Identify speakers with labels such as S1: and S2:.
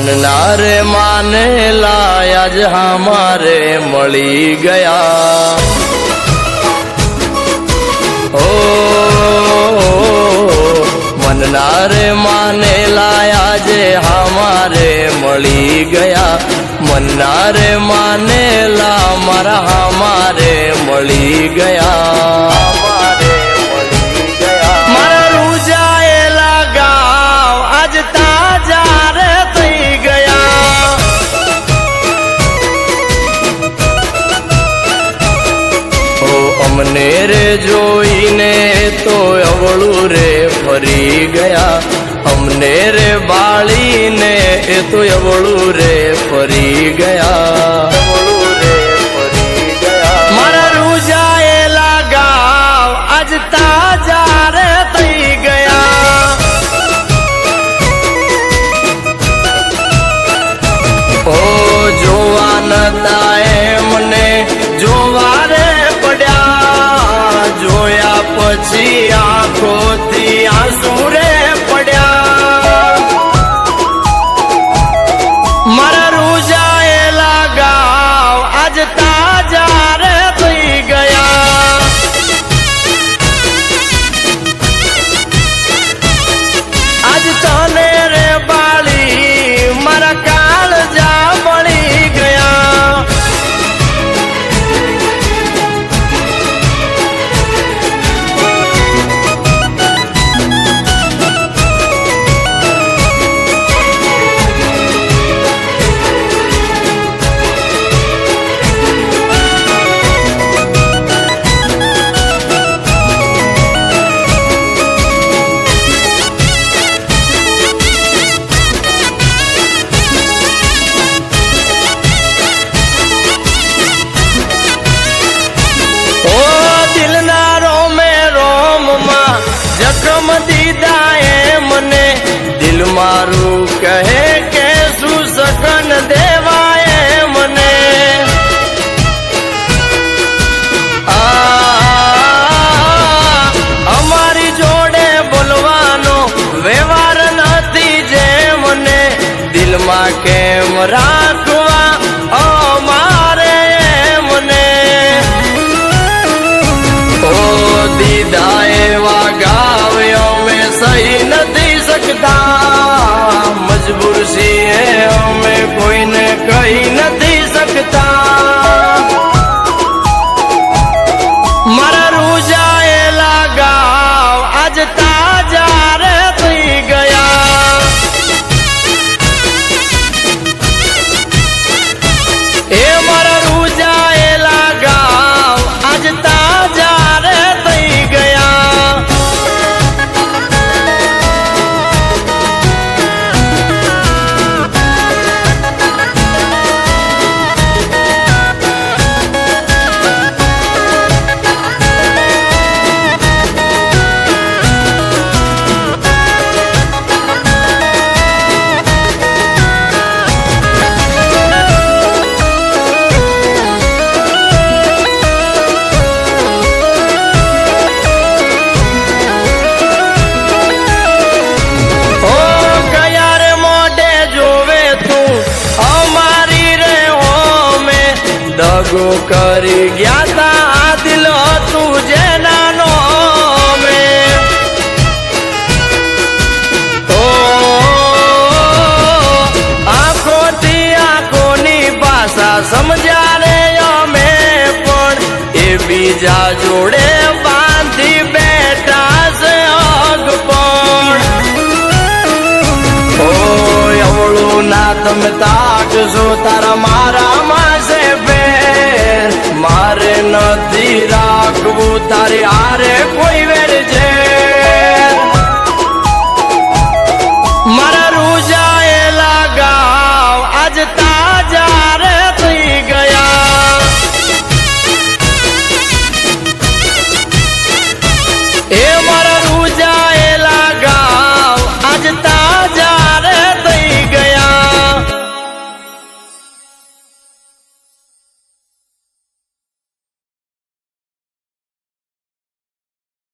S1: मन ना रे माने लाज हमारे मળી गया ओ मन ना रे माने लाज हमारे मળી गया मन ना रे माने ला मारा हमारे मળી गया मारा रूजाएला गाव आज ताजा रे થઈ ગયા ओ अमने रे જોઈને તો અવળું રે ફરી ગયા અમને રે બાળીને એ તો અવળું રે ફરી ગયા મારા રૂજાએલા ગાવ આજ તાજા રે થઈ ગયા ઓ જોવા નતા એમને જોવા રે પડ્યા જોયા પછી આંખોથી આંસુ રે પડ્યા મારા રૂજાએલા ગાવ આજ તાજા રે થઈ ગયા આજ તને રે બાળી મારા કાળજા બળી ગયા જખમ દીધા એ મને દિલ મારું કહે કે શું સકન દેવાય મને અમારી જોડે બોલવાનો વ્યવહાર નથી જે મને દિલમાં કેમ રાખવા અમારે મને ઓ દીધા એવા અમે સહી નથી શકતા મજબૂર છીએ અમે કોઈને કહી નથી શકતા મારા રૂજાએલા ગાવ આજ તાજા રે થઈ ગયા એ મારા રૂજાએલા ગાવ આજ તાજા રે થઈ ગયા દગો કરી ગયા તા આ દિલ હતું જેના નોમે ઓ આંખોથી આંખોની ભાષા સમજ્યા રે અમે પણ એ બીજા જોડે બાંધી બેઠા છે અગપણ ઓ અવળું ના તમે તાકશો તારા મારા માસે મારે નથી રાખવું તારી આરે કોઈ